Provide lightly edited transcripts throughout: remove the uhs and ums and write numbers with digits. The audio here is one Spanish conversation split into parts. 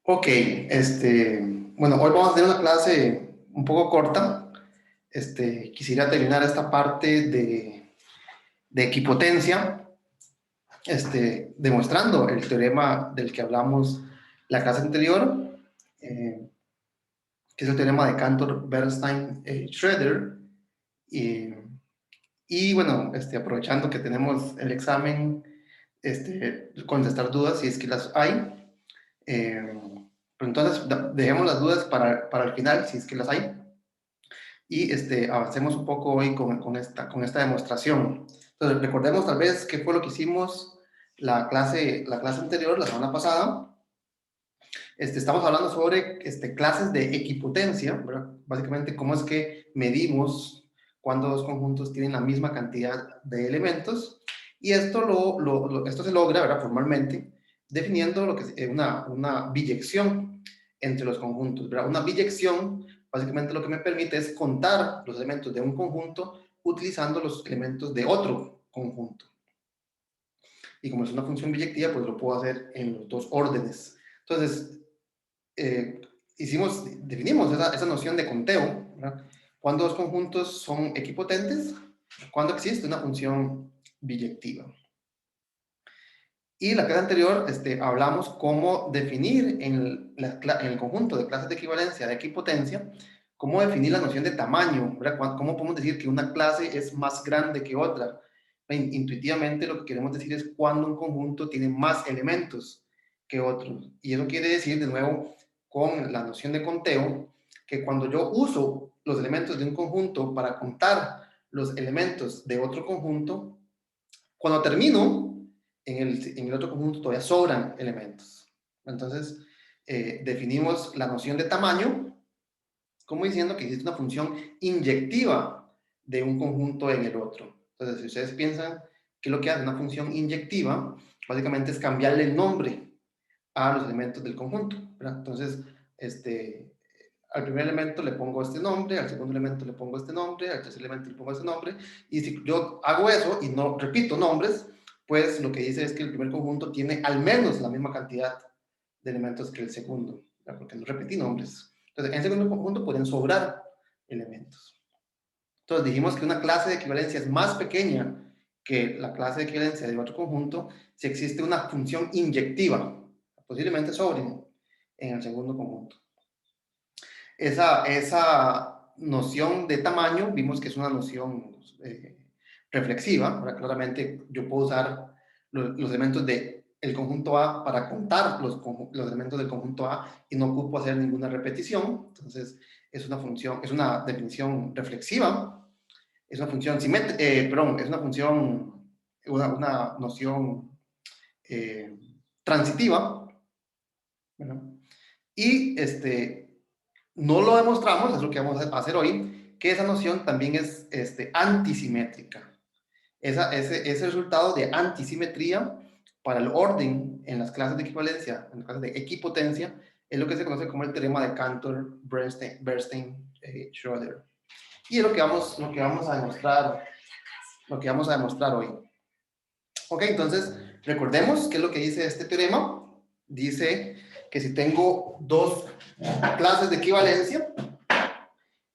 Ok, bueno, hoy vamos a tener una clase un poco corta. Quisiera terminar esta parte de equipotencia, demostrando el teorema del que hablamos la clase anterior, eh, que es el teorema de Cantor, Bernstein, Schroeder. Y, y bueno, aprovechando que tenemos el examen, contestar dudas si es que las hay. Eh, pero entonces, dejemos las dudas para el final, si es que las hay, y avancemos un poco hoy con esta demostración. Entonces, recordemos tal vez qué fue lo que hicimos la clase anterior, la semana pasada. Estamos hablando sobre clases de equipotencia, ¿verdad? Básicamente, cómo es que medimos cuando dos conjuntos tienen la misma cantidad de elementos. Y esto se logra, ¿verdad? Formalmente, definiendo lo que es una biyección entre los conjuntos, ¿verdad? Una biyección, básicamente lo que me permite es contar los elementos de un conjunto utilizando los elementos de otro conjunto. Y como es una función biyectiva, pues lo puedo hacer en los dos órdenes. Entonces, eh, definimos esa noción de conteo, ¿verdad? Cuando dos conjuntos son equipotentes, cuando existe una función biyectiva. Y la clase anterior hablamos cómo definir en el conjunto de clases de equivalencia de equipotencia, cómo definir la noción de tamaño, ¿verdad? Cómo podemos decir que una clase es más grande que otra. Intuitivamente lo que queremos decir es cuando un conjunto tiene más elementos que otros. Y eso quiere decir, de nuevo, con la noción de conteo, que cuando yo uso los elementos de un conjunto para contar los elementos de otro conjunto, cuando termino en el otro conjunto todavía sobran elementos. Entonces, definimos la noción de tamaño como diciendo que existe una función inyectiva de un conjunto en el otro. Entonces, si ustedes piensan que lo que hace una función inyectiva, básicamente es cambiarle el nombre a los elementos del conjunto, ¿verdad? Entonces, al primer elemento le pongo este nombre, al segundo elemento le pongo este nombre, al tercer elemento le pongo este nombre, y si yo hago eso y no repito nombres, pues lo que dice es que el primer conjunto tiene al menos la misma cantidad de elementos que el segundo, ¿verdad? Porque no repetí nombres. Entonces, en el segundo conjunto pueden sobrar elementos. Entonces, dijimos que una clase de equivalencia es más pequeña que la clase de equivalencia de otro conjunto si existe una función inyectiva, posiblemente sobren en el segundo conjunto. Esa noción de tamaño vimos que es una noción reflexiva. Ahora, claramente yo puedo usar los elementos del conjunto A para contar los elementos del conjunto A y no ocupo hacer ninguna repetición. Entonces, es una función, es una definición reflexiva, es una función perdón, es una función, una noción eh, transitiva, ¿verdad? Y no lo demostramos, es lo que vamos a hacer hoy, que esa noción también es antisimétrica. Ese resultado de antisimetría para el orden en las clases de equivalencia, en las clases de equipotencia, es lo que se conoce como el teorema de Cantor, Bernstein, Schroeder. Y es lo que vamos a demostrar, hoy. Ok, entonces recordemos qué es lo que dice este teorema. Dice que si tengo dos clases de equivalencia,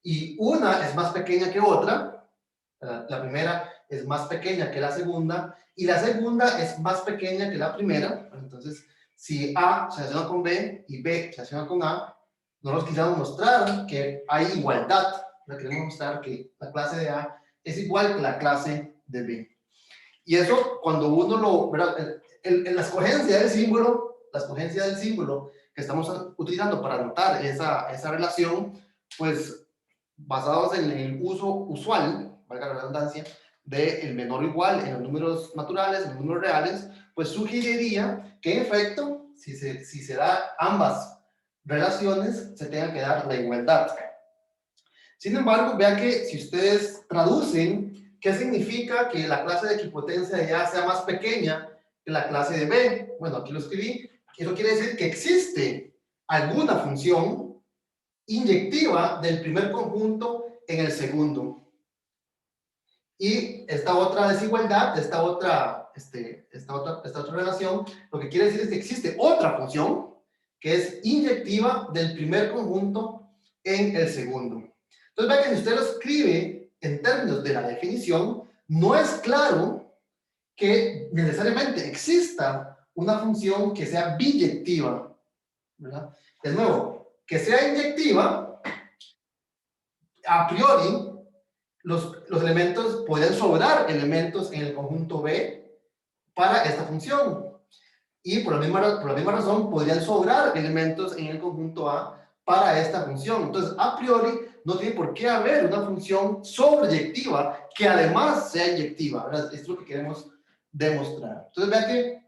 y una es más pequeña que otra, la primera es más pequeña que la segunda, y la segunda es más pequeña que la primera. Entonces, si A se relaciona con B y B se relaciona con A, no nos quisiéramos mostrar que hay igualdad. No queremos mostrar que la clase de A es igual que la clase de B. Y eso, cuando uno ¿verdad? La escogencia del símbolo, que estamos utilizando para anotar esa relación, pues basados en el uso usual, valga la redundancia, del menor o igual en los números naturales, en los números reales, pues sugeriría que en efecto, si se da ambas relaciones, se tenga que dar la igualdad. Sin embargo, vean que si ustedes traducen, ¿qué significa que la clase de equipotencia de A sea más pequeña que la clase de B? Bueno, aquí lo escribí. Eso quiere decir que existe alguna función inyectiva del primer conjunto en el segundo. Y esta otra desigualdad, esta otra relación, lo que quiere decir es que existe otra función que es inyectiva del primer conjunto en el segundo. Entonces, vean que si usted lo escribe en términos de la definición, no es claro que necesariamente exista una función que sea biyectiva, ¿verdad? De nuevo, que sea inyectiva, a priori, los elementos podrían sobrar elementos en el conjunto B para esta función. Y por la misma razón podrían sobrar elementos en el conjunto A para esta función. Entonces, a priori, no tiene por qué haber una función sobreyectiva que además sea inyectiva, ¿verdad? Esto es lo que queremos demostrar. Entonces, vean que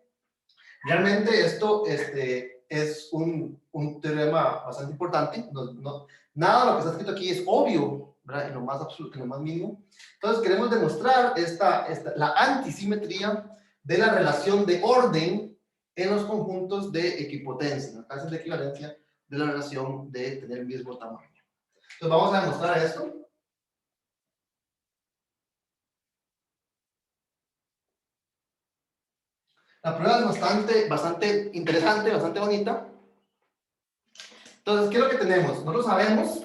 realmente esto es un teorema bastante importante. Nada de lo que está escrito aquí es obvio, ¿verdad? En lo más absoluto, en lo más mínimo. Entonces, queremos demostrar la antisimetría de la relación de orden en los conjuntos de equipotencia, en los casos de equivalencia de la relación de tener el mismo tamaño. Entonces, vamos a demostrar esto. La prueba es bastante interesante, bastante bonita. Entonces, ¿qué es lo que tenemos? Nosotros sabemos,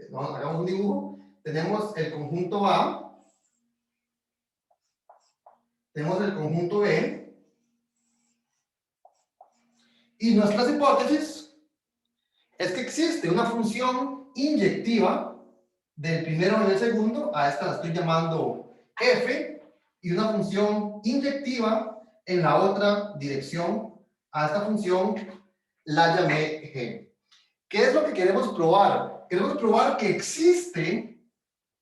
¿no? Hagamos un dibujo, tenemos el conjunto A, tenemos el conjunto B, y nuestras hipótesis es que existe una función inyectiva del primero en el segundo, a esta la estoy llamando F, y una función inyectiva en la otra dirección, a esta función la llamé G. ¿Qué es lo que queremos probar? Queremos probar que existe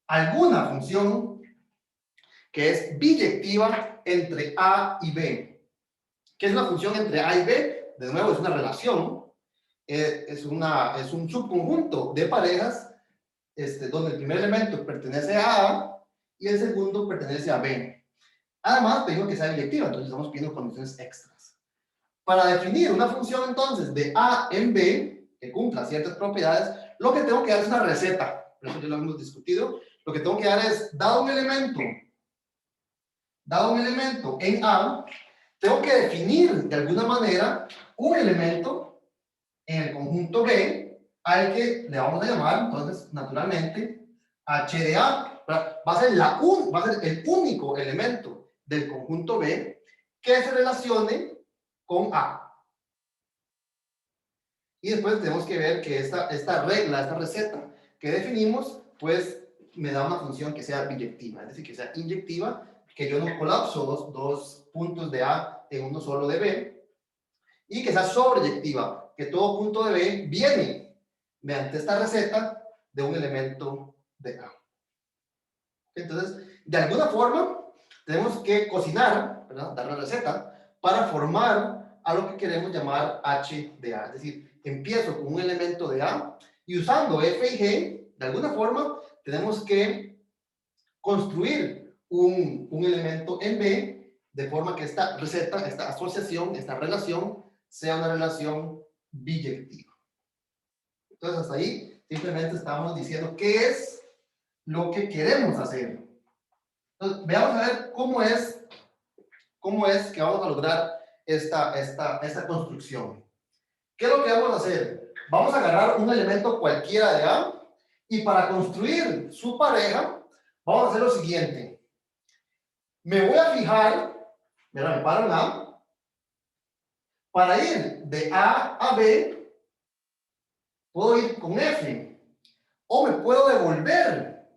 alguna función que es biyectiva entre A y B. ¿Qué es una función entre A y B? De nuevo, es una relación, es un subconjunto de parejas donde el primer elemento pertenece a A y el segundo pertenece a B. Además, pedimos que sea biyectiva, entonces estamos pidiendo condiciones extras. Para definir una función entonces de A en B, que cumpla ciertas propiedades, lo que tengo que dar es una receta. Por eso ya lo hemos discutido. Lo que tengo que dar es, dado un elemento en A, tengo que definir de alguna manera un elemento en el conjunto B al que le vamos a llamar, entonces, naturalmente, H de A. Va a ser el único elemento del conjunto B que se relacione con A. Y después tenemos que ver que esta regla, esta receta que definimos, pues me da una función que sea biyectiva, es decir, que sea inyectiva, que yo no colapso dos puntos de A en uno solo de B, y que sea sobreyectiva, que todo punto de B viene mediante esta receta de un elemento de A. Entonces, de alguna forma, tenemos que cocinar, ¿verdad? Dar la receta para formar a lo que queremos llamar H de A. Es decir, empiezo con un elemento de A y usando F y G, de alguna forma, tenemos que construir un elemento en B de forma que esta receta, esta asociación, esta relación, sea una relación biyectiva. Entonces, hasta ahí simplemente estamos diciendo qué es lo que queremos hacer. Entonces, veamos a ver cómo es que vamos a lograr esta construcción. ¿Qué es lo que vamos a hacer? Vamos a agarrar un elemento cualquiera de A y para construir su pareja, vamos a hacer lo siguiente. Me voy a fijar, me paro en A, para ir de A a B, puedo ir con F o me puedo devolver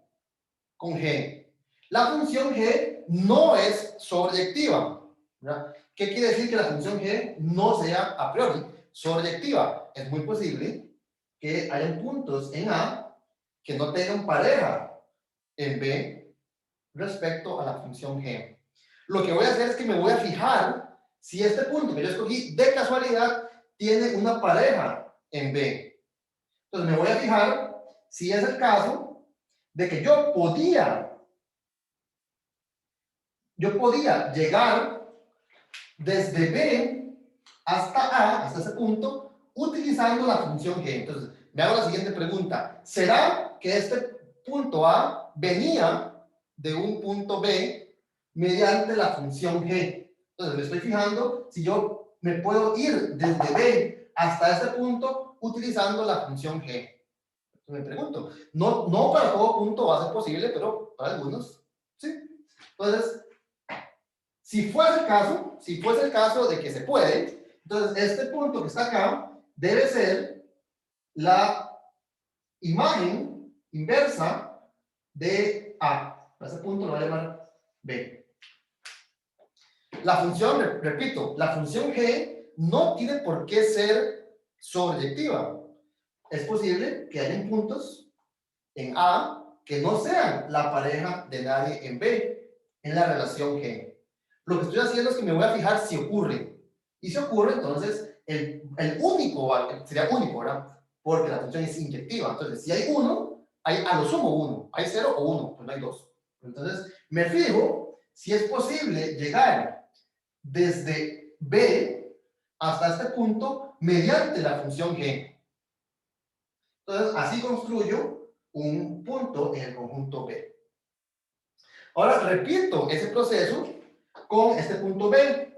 con G. La función G no es sobreyectiva, ¿verdad? ¿Qué quiere decir que la función G no sea a priori sobreyectiva? Es muy posible que hayan puntos en A que no tengan pareja en B respecto a la función G. Lo que voy a hacer es que me voy a fijar si este punto que yo escogí de casualidad tiene una pareja en B. Entonces me voy a fijar si es el caso de que yo podía llegar desde B hasta A, hasta ese punto, utilizando la función G. Entonces, me hago la siguiente pregunta. ¿Será que este punto A venía de un punto B mediante la función G? Entonces, me estoy fijando si yo me puedo ir desde B hasta este punto utilizando la función g. Me pregunto, no para todo punto va a ser posible, pero para algunos, sí. Entonces, si fuese el caso de que se puede, entonces este punto que está acá debe ser la imagen inversa de A. Para ese punto lo voy a llamar B. La función, repito, la función G no tiene por qué ser sobreyectiva. Es posible que hayan puntos en A que no sean la pareja de nadie en B, en la relación G. Lo que estoy haciendo es que me voy a fijar si ocurre. Y si ocurre, entonces, el único, sería único, ¿verdad? Porque la función es inyectiva. Entonces, si hay uno, hay a lo sumo uno. Hay 0 o 1, pues no hay 2. Entonces, me fijo si es posible llegar desde B hasta este punto mediante la función G. Entonces, así construyo un punto en el conjunto B. Ahora repito ese proceso con este punto B.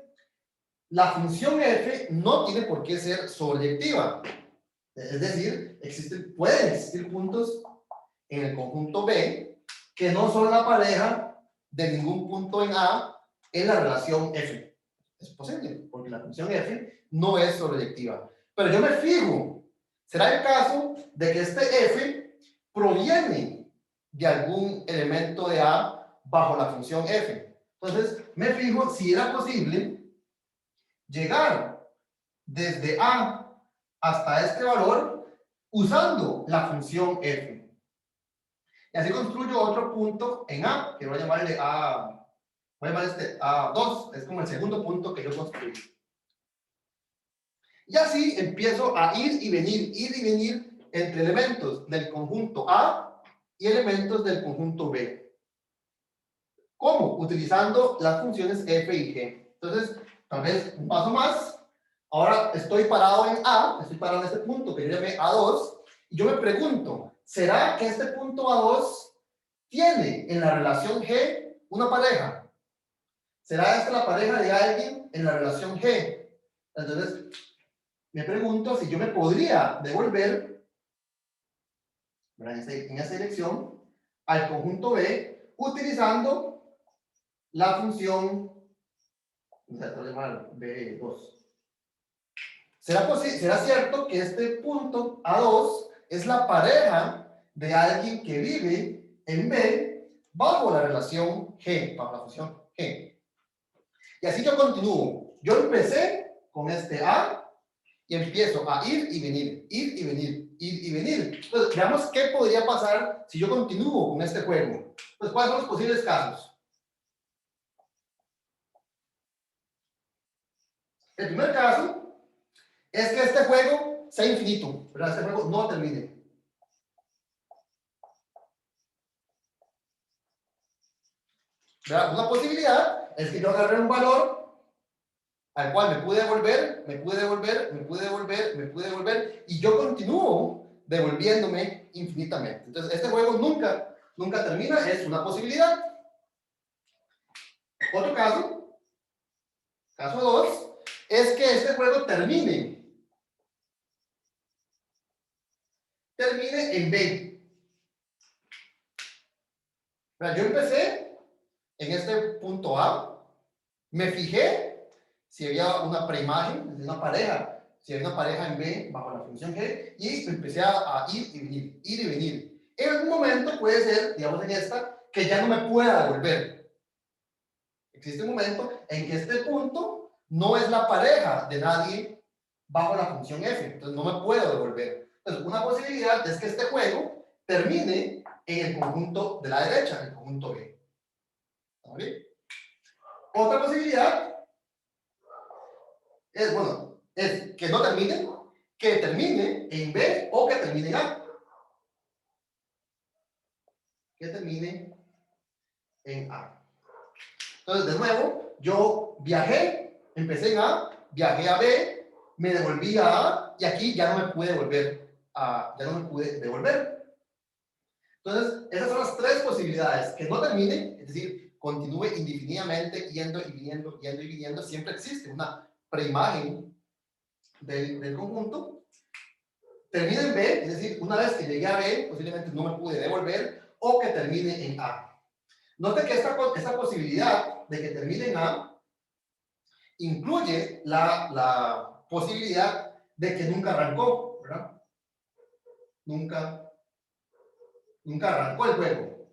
La función f no tiene por qué ser sobreyectiva. Es decir, pueden existir puntos en el conjunto B que no son la pareja de ningún punto en A en la relación f. Es posible, porque la función f no es sobreyectiva. Pero yo me fijo, será el caso de que este f proviene de algún elemento de A bajo la función f. Entonces, me fijo si era posible llegar desde A hasta este valor usando la función f. Y así construyo otro punto en A, que voy a llamarle A, voy a llamar este A2, es como el segundo punto que yo construí. Y así empiezo a ir y venir entre elementos del conjunto A y elementos del conjunto B. ¿Cómo? Utilizando las funciones f y g. Entonces, tal vez un paso más. Ahora estoy parado en A, estoy parado en este punto que yo llamé A2, y yo me pregunto, ¿será que este punto A2 tiene en la relación G una pareja? ¿Será esta la pareja de alguien en la relación G? Entonces, me pregunto si yo me podría devolver en esta dirección al conjunto B utilizando la función, B2. ¿Será cierto que este punto A2 es la pareja de alguien que vive en B bajo la relación G, bajo la función G? Y así yo continúo. Yo empecé con este A y empiezo a ir y venir, ir y venir, ir y venir. Entonces, veamos qué podría pasar si yo continúo con este juego. Pues, ¿cuáles son los posibles casos? El primer caso es que este juego sea infinito, ¿verdad? Este juego no termine. ¿Verdad? Una posibilidad es que yo agarre un valor al cual me pude devolver, y yo continúo devolviéndome infinitamente. Entonces, este juego nunca termina, es una posibilidad. Otro caso, caso 2, es que este juego termine en B. Yo empecé en este punto A, me fijé si había una preimagen, una pareja, si había una pareja en B bajo la función G, y empecé a ir y venir, ir y venir. En algún momento puede ser, digamos en esta, que ya no me pueda devolver. Existe un momento en que este punto no es la pareja de nadie bajo la función f, entonces no me puedo devolver. Entonces, una posibilidad es que este juego termine en el conjunto de la derecha, en el conjunto B. ¿Está bien? Otra posibilidad es que no termine, que termine en B o que termine en A. Que termine en A. Entonces, de nuevo, yo viajé, empecé en A, viajé a B, me devolví a A, y aquí ya no me pude devolver. Entonces, esas son las tres posibilidades. Que no termine, es decir, continúe indefinidamente yendo y viniendo, siempre existe una preimagen del conjunto termine en B, es decir, una vez que llegué a B, posiblemente no me pude devolver, o que termine en A. Note que esta posibilidad de que termine en A incluye la posibilidad de que nunca arrancó, ¿verdad? Nunca arrancó el juego.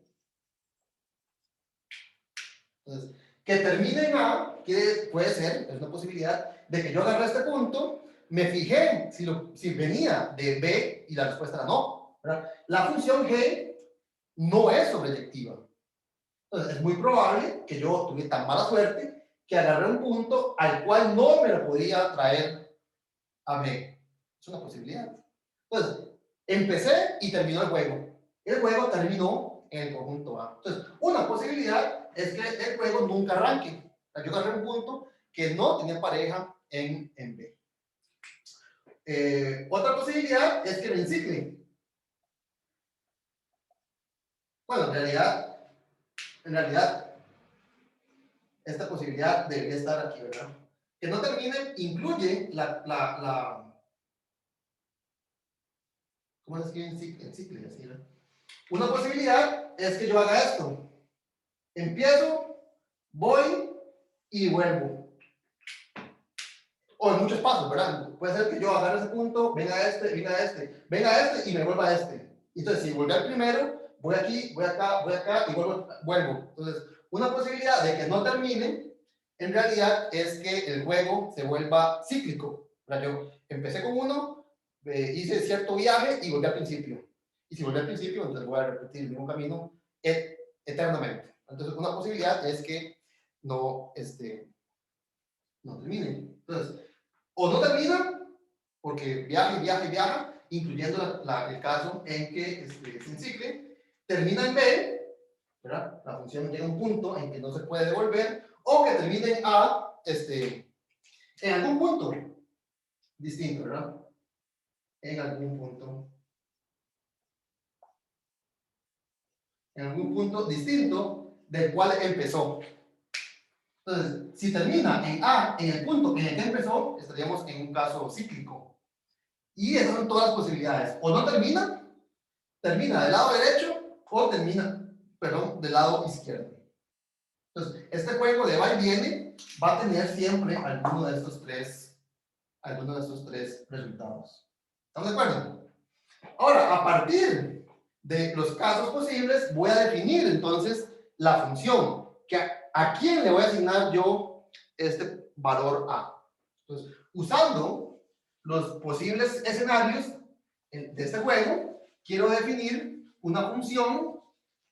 Entonces, que termine en A puede ser, es una posibilidad de que yo agarré este punto, me fijé si venía de B y la respuesta era no, ¿verdad? La función G no es sobreyectiva. Entonces, es muy probable que yo tuve tan mala suerte que agarré un punto al cual no me lo podía traer a B. Es una posibilidad. Entonces, empecé y terminó el juego. El juego terminó en el conjunto A. Entonces, una posibilidad es que el juego nunca arranque. Yo agarré un punto que no tenía pareja en B. Otra posibilidad es que me encicle. Bueno, en realidad, esta posibilidad debería estar aquí, ¿verdad? Que no termine incluye ¿cómo se escribe en cicle? Así, ¿no? Una posibilidad es que yo haga esto. Empiezo, voy y vuelvo. O en muchos pasos, ¿verdad? Puede ser que yo agarre ese punto, venga este, y me vuelva a este. Entonces, si vuelvo al primero, voy aquí, voy acá y vuelvo. Entonces, una posibilidad de que no termine, en realidad, es que el juego se vuelva cíclico. ¿Verdad? Yo empecé con uno, hice cierto viaje y volví al principio. Y si volví al principio, entonces voy a repetir el mismo camino eternamente. Entonces, una posibilidad es que no termine. Entonces, o no termina porque viaja, incluyendo el caso en que es en cicle, termina en B, ¿verdad? La función llega a un punto en que no se puede devolver, o que termine en A, en algún punto distinto, ¿verdad? En algún punto distinto del cual empezó. Entonces, si termina en A, en el punto en el que empezó, estaríamos en un caso cíclico. Y esas son todas las posibilidades. O no termina del lado derecho, o termina, perdón, del lado izquierdo. Entonces, este juego de va y viene va a tener siempre alguno de estos tres resultados. ¿Estamos de acuerdo? Ahora, a partir de los casos posibles, voy a definir entonces la función. ¿A quién le voy a asignar yo este valor A? Entonces, usando los posibles escenarios de este juego, quiero definir una función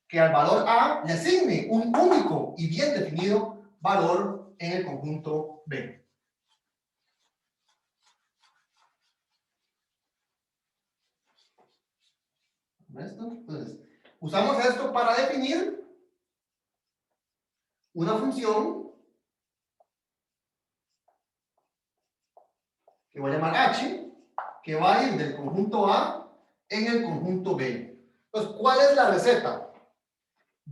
que al valor A le asigne un único y bien definido valor en el conjunto B. Entonces, usamos esto para definir una función que voy a llamar H, que va a ir del conjunto A en el conjunto B. Entonces, ¿cuál es la receta?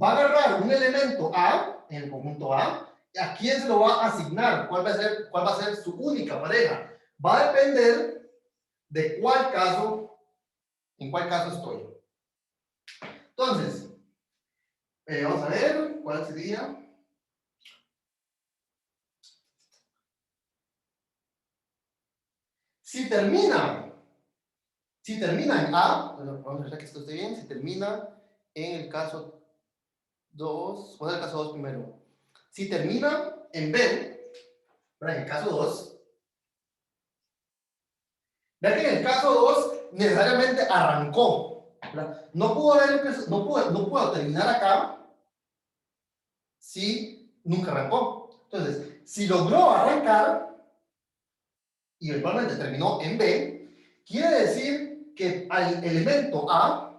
Va a agarrar un elemento A en el conjunto A. ¿A quién se lo va a asignar? ¿Cuál va a ser su única pareja? Va a depender de en cuál caso estoy. Entonces, vamos a ver cuál sería. Si termina en A, bueno, vamos a ver que esto esté bien, si termina en el caso 2, vamos a ver el caso 2 primero. Si termina en B, en el caso 2, vean que en el caso 2 necesariamente arrancó, ¿verdad? No pudo terminar acá si nunca arrancó. Entonces, si logró arrancar y eventualmente terminó en B, quiere decir que el elemento A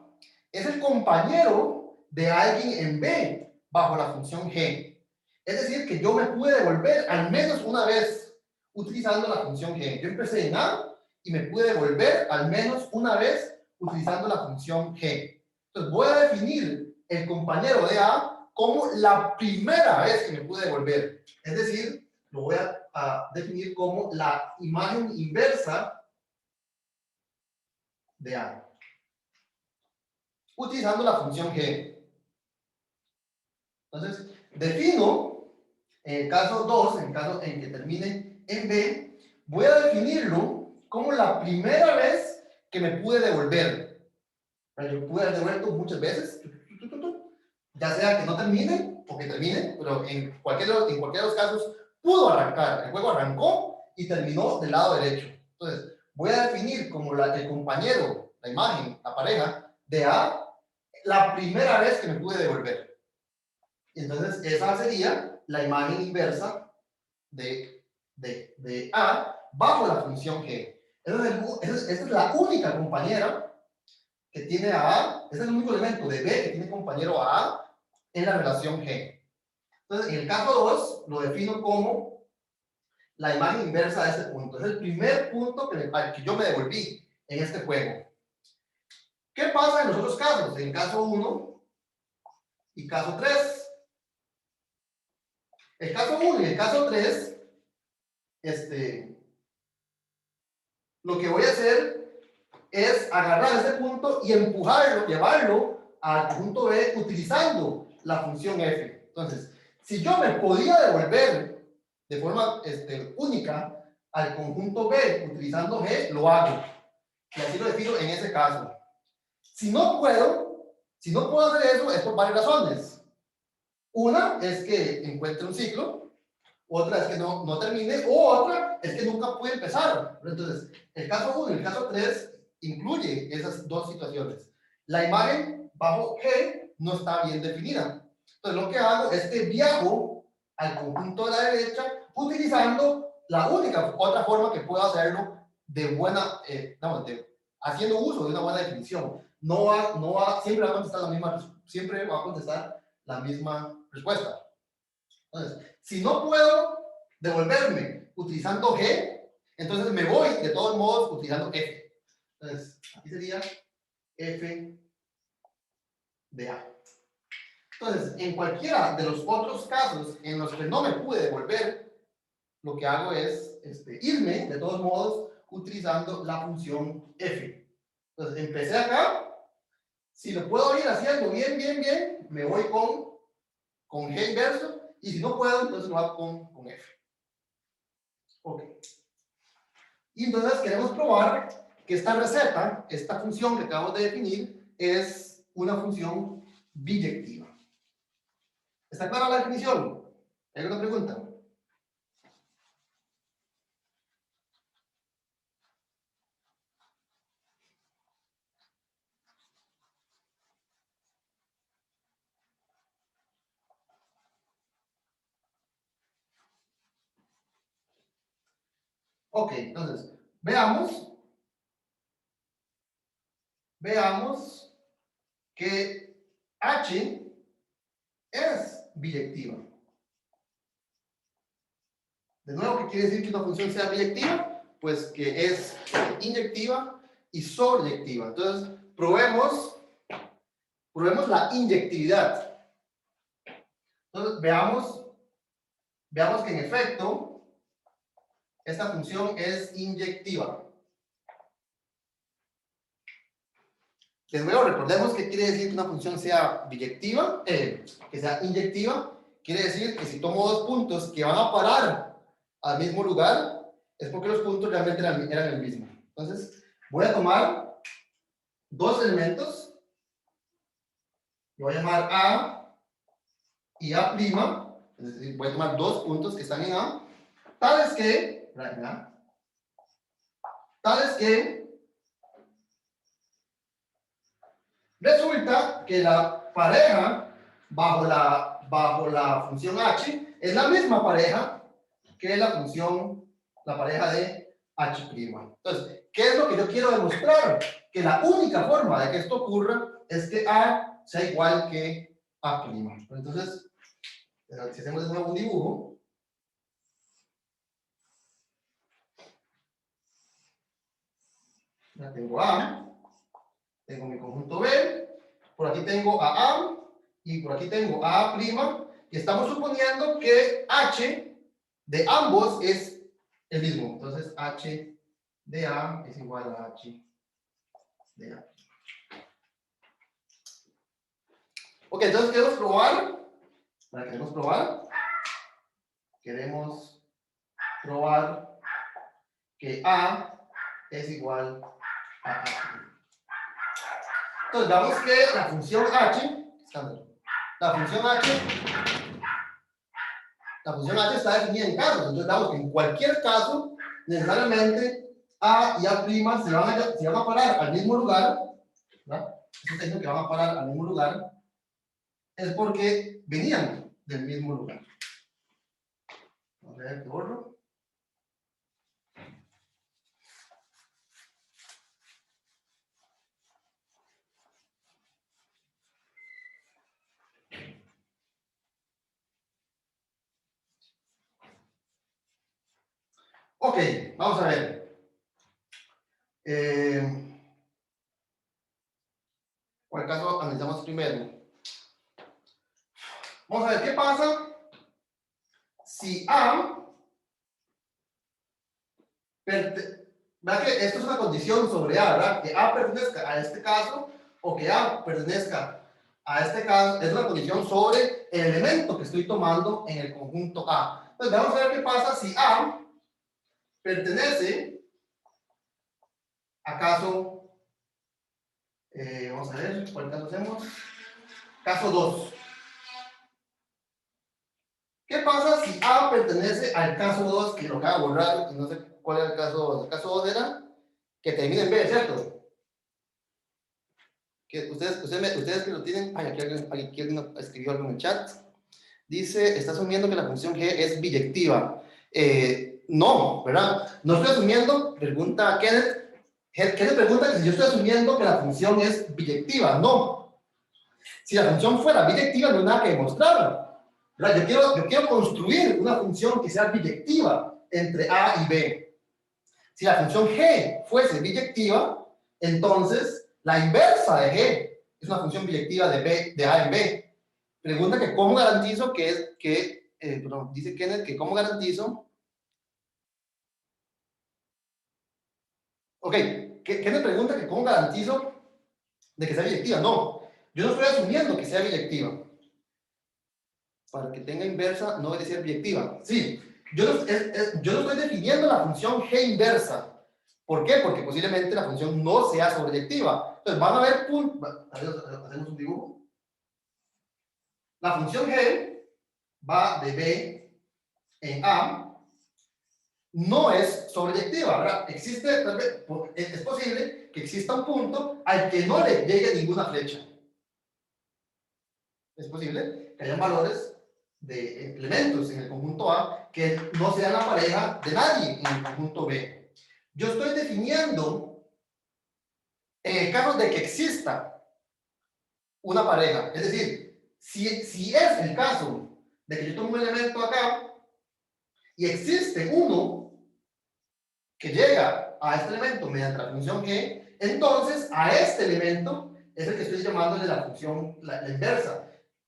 es el compañero de alguien en B bajo la función G. Es decir, que yo me pude devolver al menos una vez utilizando la función G. Yo empecé en A y me pude devolver al menos una vez utilizando la función G. Entonces voy a definir el compañero de A como la primera vez que me pude devolver. Es decir, lo voy a a definir como la imagen inversa de A, utilizando la función G. Entonces, defino, en el caso 2, en el caso en que termine en B, voy a definirlo como la primera vez que me pude devolver. Yo pude haber devuelto muchas veces, ya sea que no termine o que termine, pero en cualquiera de los casos pudo arrancar. El juego arrancó y terminó del lado derecho. Entonces, voy a definir como el compañero, la imagen, la pareja de A, la primera vez que me pude devolver. Entonces, esa sería la imagen inversa de A bajo la función G. Esa es la única compañera que tiene a A, es el único elemento de B que tiene compañero a A en la relación G. Entonces, en el caso 2, lo defino como la imagen inversa de este punto. Es el primer punto al que yo me devolví en este juego. ¿Qué pasa en los otros casos? En el caso 1 y caso 3. El caso 1 y el caso 3, lo que voy a hacer es agarrar ese punto y empujarlo, llevarlo al punto B utilizando la función F. Entonces, si yo me podía devolver de forma única al conjunto B utilizando G, lo hago. Y así lo defino en ese caso. Si no puedo hacer eso, es por varias razones. Una es que encuentre un ciclo, otra es que no termine, o otra es que nunca pude empezar. Entonces, el caso 1 y el caso 3 incluye esas dos situaciones. La imagen bajo G no está bien definida. Entonces, lo que hago es que viajo al conjunto de la derecha utilizando la única otra forma que puedo hacerlo de buena, haciendo uso de una buena definición. Siempre va a contestar siempre va a contestar la misma respuesta. Entonces, si no puedo devolverme utilizando G, entonces me voy de todos modos utilizando F. Entonces, aquí sería F de A. Entonces, en cualquiera de los otros casos en los que no me pude devolver, lo que hago es irme de todos modos utilizando la función F. Entonces, empecé acá. Si lo puedo ir haciendo bien, me voy con G inverso. Y si no puedo, entonces lo hago con F. Ok. Y entonces queremos probar que esta receta, esta función que acabamos de definir, es una función biyectiva. ¿Está clara la definición? ¿Hay alguna pregunta? Ok, entonces, veamos que H es biyectiva. De nuevo, ¿qué quiere decir que una función sea biyectiva? Pues que es inyectiva y sobreyectiva. Entonces, probemos la inyectividad. Entonces, veamos que en efecto, esta función es inyectiva. De nuevo, recordemos que quiere decir que una función sea biyectiva, que sea inyectiva. Quiere decir que si tomo dos puntos que van a parar al mismo lugar, es porque los puntos realmente eran el mismo. Entonces, voy a tomar dos elementos, y voy a llamar A y A', es decir, voy a tomar dos puntos que están en A, tales que resulta que la pareja bajo la función H es la misma pareja que la pareja de H'. Entonces, ¿qué es lo que yo quiero demostrar? Que la única forma de que esto ocurra es que A sea igual que A'. Entonces, si hacemos de nuevo un dibujo, ya tengo A, tengo mi conjunto B, por aquí tengo a A y por aquí tengo a A', y estamos suponiendo que H de ambos es el mismo. Entonces, h de A es igual a h de A. Ok, entonces queremos probar. Queremos probar que A es igual a A. Entonces, vamos que la función h, la función h está definida en casos. Entonces, damos que en cualquier caso, necesariamente A y A' se van a parar al mismo lugar, ¿verdad? Esto está diciendo que van a parar al mismo lugar, es porque venían del mismo lugar. Vamos a ver qué borro. Ok, vamos a ver. ¿Cuál caso analizamos primero? Vamos a ver qué pasa si A. ¿Verdad que esto es una condición sobre A, ¿verdad? Que A pertenezca a este caso o que A pertenezca a este caso es una condición sobre el elemento que estoy tomando en el conjunto A. Entonces, vamos a ver qué pasa si A pertenece a caso, vamos a ver, ¿cuál caso hacemos? Caso 2. ¿Qué pasa si A pertenece al caso 2, que lo acabo de borrar, y no sé cuál era el caso 2? El caso 2 era que termina en B, ¿cierto? Que ustedes que lo tienen, aquí alguien escribió algo en el chat, dice, está asumiendo que la función g es biyectiva. No, ¿verdad? No estoy asumiendo, pregunta Kenneth pregunta que si yo estoy asumiendo que la función es biyectiva. No. Si la función fuera biyectiva, no hay nada que demostrar, ¿verdad? Yo quiero construir una función que sea biyectiva entre A y B. Si la función g fuese biyectiva, entonces la inversa de g es una función biyectiva de A en B. Pregunta que cómo garantizo perdón, dice Kenneth que cómo garantizo. Ok, Kenneth pregunta que cómo garantizo de que sea biyectiva. No, yo no estoy asumiendo que sea biyectiva. Para que tenga inversa no debe ser biyectiva. Sí, yo no estoy definiendo la función g inversa. ¿Por qué? Porque posiblemente la función no sea sobreyectiva. Entonces, van a ver puntos. Hacemos un dibujo. La función g va de b en a. No es sobreyectiva, ¿verdad? Existe, tal vez, es posible que exista un punto al que no le llegue ninguna flecha. Es posible que haya valores de elementos en el conjunto A que no sean la pareja de nadie en el conjunto B. Yo estoy definiendo, en el caso de que exista una pareja, es decir, si es el caso de que yo tomo un elemento acá y existe uno que llega a este elemento mediante la función G, entonces a este elemento es el que estoy llamándole la función, la inversa,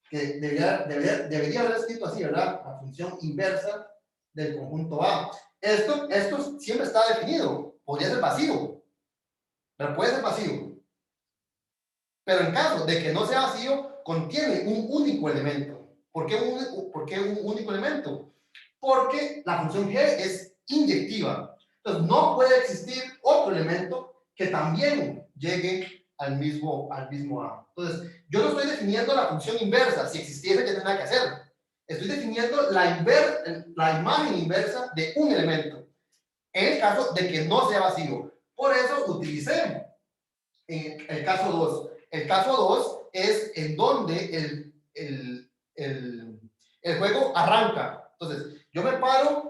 que debería haber escrito así, ¿verdad? La función inversa del conjunto A. Esto siempre está definido, podría ser vacío, pero puede ser vacío. Pero en caso de que no sea vacío, contiene un único elemento. ¿Por qué un único elemento? Porque la función G es inyectiva. Entonces, no puede existir otro elemento que también llegue al mismo A. Entonces, yo no estoy definiendo la función inversa. Si existiese, ¿qué tendría que hacer? Estoy definiendo la imagen inversa de un elemento, en el caso de que no sea vacío. Por eso utilicé el caso 2. El caso 2 es en donde el juego arranca. Entonces, yo me paro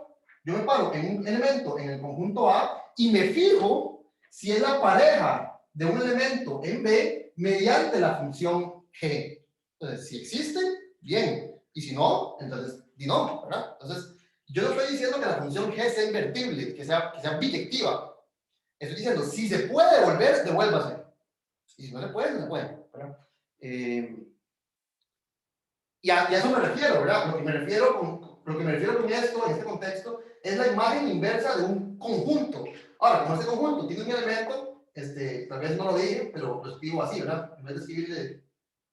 en un elemento en el conjunto A y me fijo si es la pareja de un elemento en B mediante la función G. Entonces, si existe, bien. Y si no, entonces, di no, ¿verdad? Entonces, yo no estoy diciendo que la función G sea invertible, que sea biyectiva. Estoy diciendo, si se puede devolver, devuélvase. Y si no se puede, no se puede, ¿verdad? Y a eso me refiero, ¿verdad? Lo que me refiero lo que me refiero con esto, en este contexto, es la imagen inversa de un conjunto. Ahora, como este conjunto tiene un elemento, tal vez no lo dije, pero lo escribo así, ¿verdad? En vez de escribirle,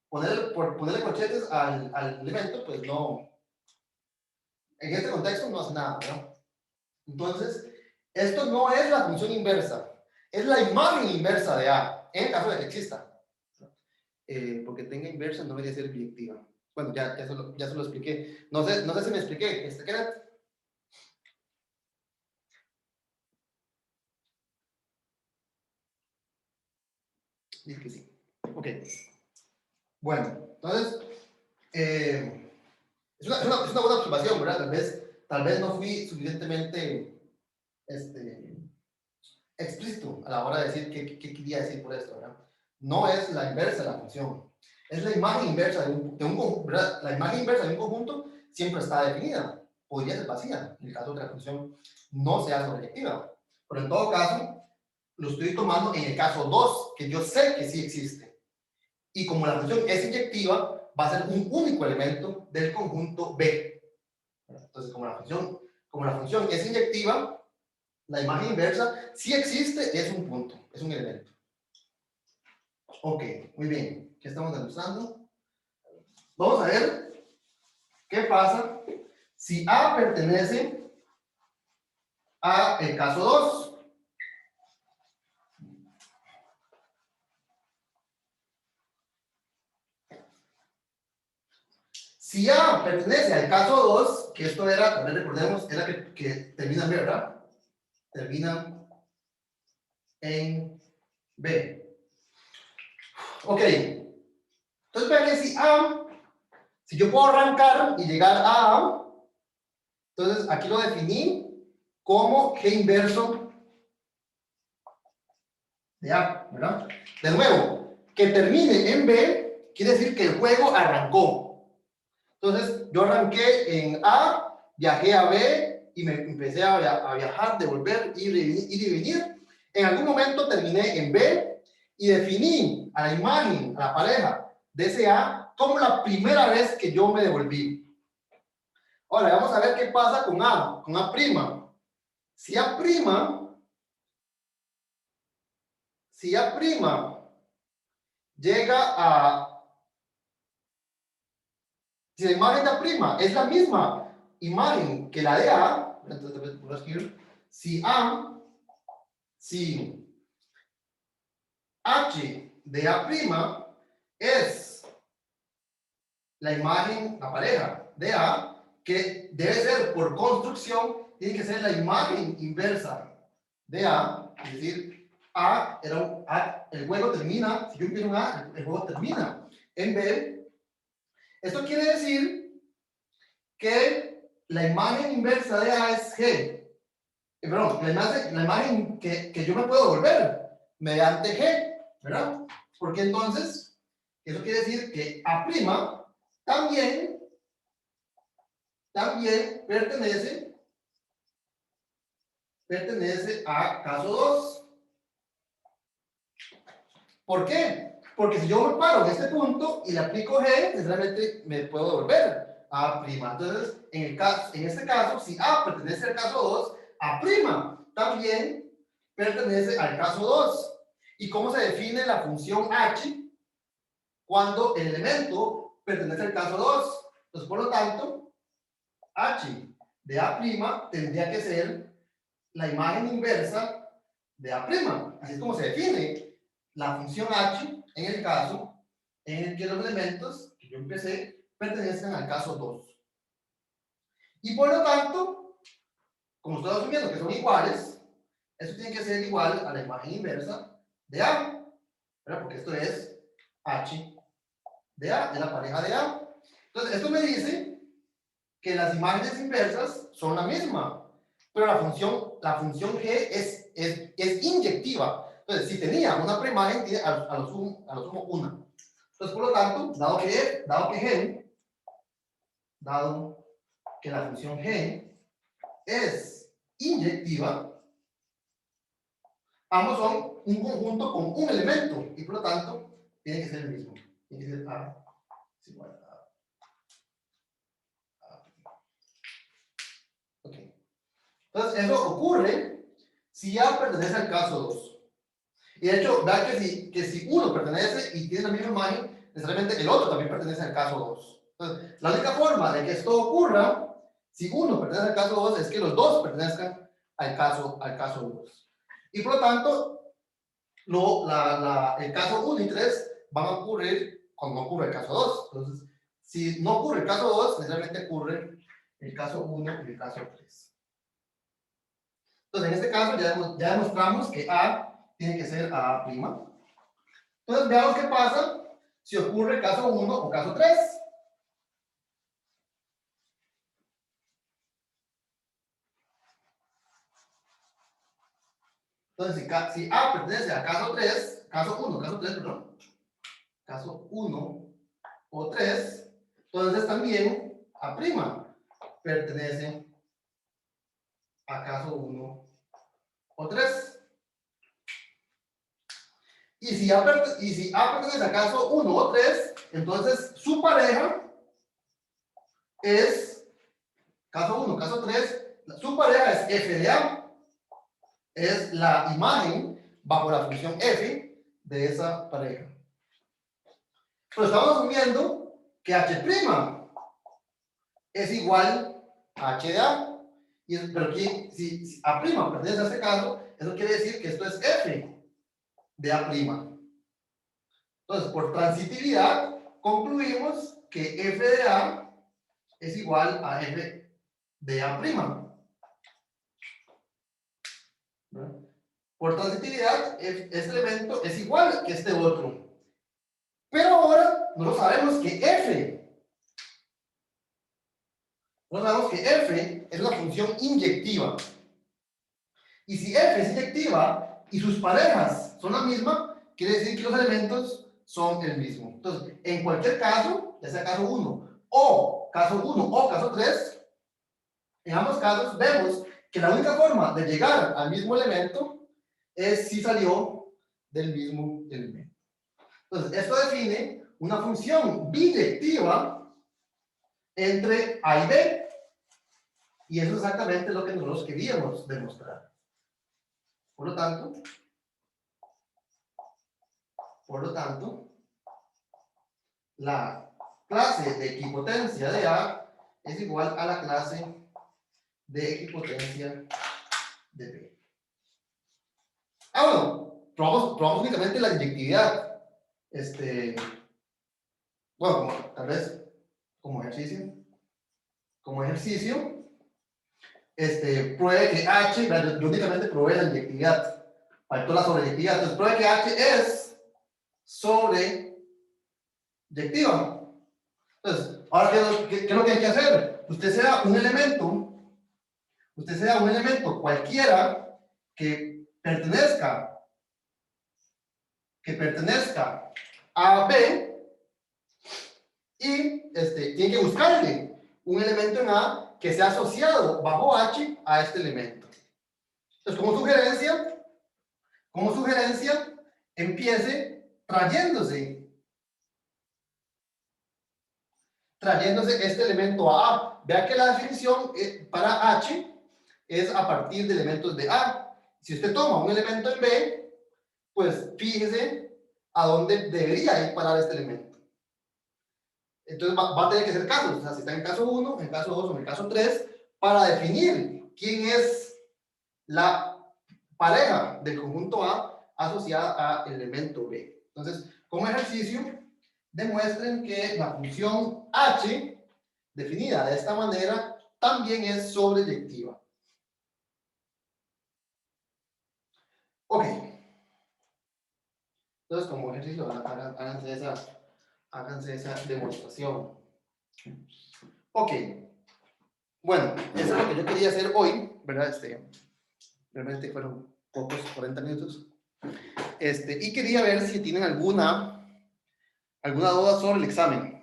ponerle corchetes al elemento, pues no, en este contexto no hace nada, ¿verdad? Entonces, esto no es la función inversa, es la imagen inversa de A, en el caso de que exista. Porque tenga inversa no debería ser biyectiva. Bueno, ya se lo expliqué. No sé si me expliqué. ¿Qué? Dice que sí. Ok. Bueno, entonces, es una buena observación, ¿verdad? Tal vez no fui suficientemente explícito a la hora de decir qué quería decir por esto, ¿verdad? No es la inversa de la función. Es la imagen inversa de un conjunto, ¿verdad? La imagen inversa de un conjunto siempre está definida. Podría ser vacía, en el caso de que la función no sea proyectiva. Pero en todo caso, lo estoy tomando en el caso 2, que yo sé que sí existe. Y como la función es inyectiva, va a ser un único elemento del conjunto B. Entonces, como la función es inyectiva, la imagen inversa sí existe, es un punto, es un elemento. Ok, muy bien. ¿Qué estamos demostrando? Vamos a ver qué pasa si A pertenece a el caso 2. Si A pertenece al caso 2, que esto era, también recordemos, era que termina en B, ¿verdad? Termina en B. Ok. Entonces vean que si yo puedo arrancar y llegar a A, entonces aquí lo definí como G inverso de A, ¿verdad? De nuevo, que termine en B quiere decir que el juego arrancó. Entonces yo arranqué en A, viajé a B y me empecé a viajar, devolver, ir y venir. En algún momento terminé en B y definí a la imagen, a la pareja de ese A como la primera vez que yo me devolví. Ahora vamos a ver qué pasa con A prima. Si A prima llega a, si la imagen de A prima es la misma imagen que la de A, entonces voy a escribir, si H de A prima es la imagen, la pareja de A, que debe ser por construcción, tiene que ser la imagen inversa de A, es decir, el juego termina, si yo empiezo en A, el juego termina en B. Esto quiere decir que la imagen inversa de A es G. Perdón, la imagen que yo me puedo volver mediante G, ¿verdad? Porque entonces, eso quiere decir que A' también pertenece a caso 2. ¿Por qué? Porque si yo me paro en este punto y le aplico G, necesariamente me puedo devolver a'. Entonces, en este caso, si A pertenece al caso 2, A' también pertenece al caso 2. ¿Y cómo se define la función H cuando el elemento pertenece al caso 2? Entonces, por lo tanto, H de A' tendría que ser la imagen inversa de A'. Así es como se define la función H en el caso en el que los elementos que yo empecé pertenecen al caso 2. Y por lo tanto, como estoy asumiendo que son iguales, eso tiene que ser igual a la imagen inversa de A, ¿verdad? Porque esto es H de A, es la pareja de A. Entonces, esto me dice que las imágenes inversas son la misma, pero la función G es inyectiva. Entonces, si tenía una preimagen, tiene a lo sumo una. Entonces, por lo tanto, dado que la función G es inyectiva, ambos son un conjunto con un elemento y por lo tanto tiene que ser el mismo. Tiene que ser A es igual a. Entonces, eso ocurre si A pertenece al caso 2. Y de hecho, vean que si uno pertenece y tiene la misma imagen, necesariamente el otro también pertenece al caso 2. Entonces, la única forma de que esto ocurra, si uno pertenece al caso 2, es que los dos pertenezcan al caso 2. Y por lo tanto, el caso 1 y 3 van a ocurrir cuando no ocurre el caso 2. Entonces, si no ocurre el caso 2, necesariamente ocurre el caso 1 y el caso 3. Entonces, en este caso ya demostramos que A tiene que ser A'. Entonces, veamos qué pasa si ocurre caso 1 o caso 3. Entonces, si A pertenece a caso 3, caso 3, perdón, caso 1 o 3, entonces también A' pertenece a caso 1 o 3. Y si A pertenece a caso 1 o 3, entonces su pareja es caso 1, caso 3, su pareja es f de A, es la imagen bajo la función f de esa pareja. Pero estamos asumiendo que H' es igual a H de A. Pero aquí, si A' pertenece a este caso, eso quiere decir que esto es f de A'. Entonces, por transitividad, concluimos que f de A es igual a f de A'. Por transitividad, este elemento es igual que este otro. Pero ahora nosotros sabemos que f es una función inyectiva. Y si f es inyectiva y sus parejas son la misma, quiere decir que los elementos son el mismo. Entonces, en cualquier caso, ya sea caso 1 o caso 3, en ambos casos vemos que la única forma de llegar al mismo elemento es si salió del mismo elemento. Entonces, esto define una función biyectiva entre A y B. Y eso es exactamente lo que nosotros queríamos demostrar. Por lo tanto, la clase de equipotencia de A es igual a la clase de equipotencia de B. Bueno, probamos únicamente la inyectividad. Bueno, tal vez como ejercicio. Pruebe que H, yo únicamente probé la inyectividad. Faltó la sobreyectividad. Entonces, pruebe que H es sobreyectiva. Entonces, ahora, ¿qué es lo que hay que hacer? Usted sea un elemento cualquiera que pertenezca a B y tiene que buscarle un elemento en A que sea asociado bajo H a este elemento. Entonces, como sugerencia, empiece trayéndose este elemento a A. Vea que la definición para H es a partir de elementos de A. Si usted toma un elemento en B, pues fíjese a dónde debería ir parar este elemento. Entonces va a tener que hacer casos. O sea, si está en el caso 1, en el caso 2 o en el caso 3, para definir quién es la pareja del conjunto A asociada al elemento B. Entonces, como ejercicio, demuestren que la función H, definida de esta manera, también es sobreyectiva. Ok. Entonces, como ejercicio, háganse esa demostración. Ok. Bueno, eso es lo que yo quería hacer hoy, ¿verdad? Realmente fueron pocos, 40 minutos. Y quería ver si tienen alguna duda sobre el examen.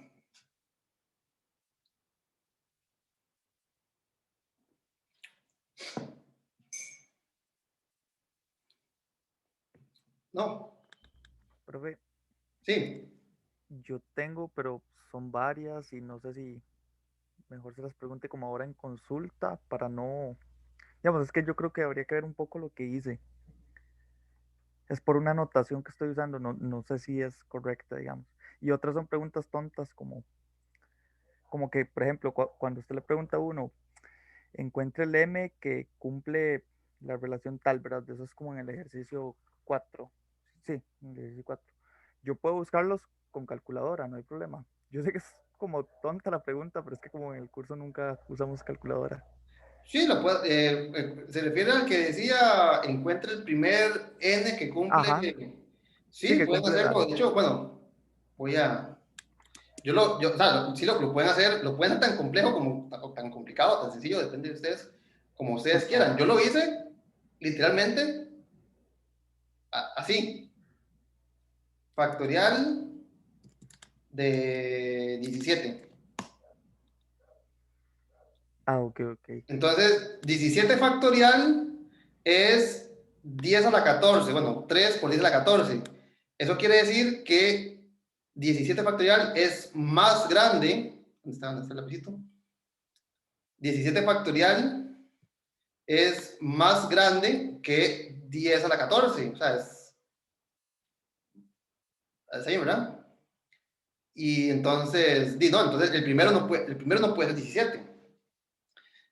¿No? Profe, Sí. yo tengo, pero son varias y no sé si mejor se las pregunte como ahora en consulta para no Digamos, es que yo creo que habría que ver un poco lo que hice. Es por una anotación que estoy usando, no sé si es correcta, digamos. Y otras son preguntas tontas como que, por ejemplo, cuando usted le pregunta a uno, encuentre el M que cumple la relación tal, ¿verdad? Eso es como en el ejercicio 4. Sí, en el ejercicio 4. Yo puedo buscarlos con calculadora, no hay problema. Yo sé que es como tonta la pregunta, pero es que como en el curso nunca usamos calculadora. Sí, se refiere al que decía, encuentra el primer n que cumple. Ajá, sí Sí, que pueden cumple hacerlo. la... De hecho, bueno, voy a. O sea, sí lo pueden hacer, lo pueden hacer tan complejo como tan complicado, tan sencillo, depende de ustedes, como ustedes Ajá. quieran. Yo lo hice literalmente así, factorial de 17. Ah, ok, ok. Entonces, 17 factorial es 10 a la 14. Bueno, 3 por 10 a la 14. Eso quiere decir que 17 factorial es más grande. ¿Dónde está el lapicito? 17 factorial es más grande que 10 a la 14. O sea, es ahí, ¿verdad? Y entonces, no, entonces el primero no puede ser 17.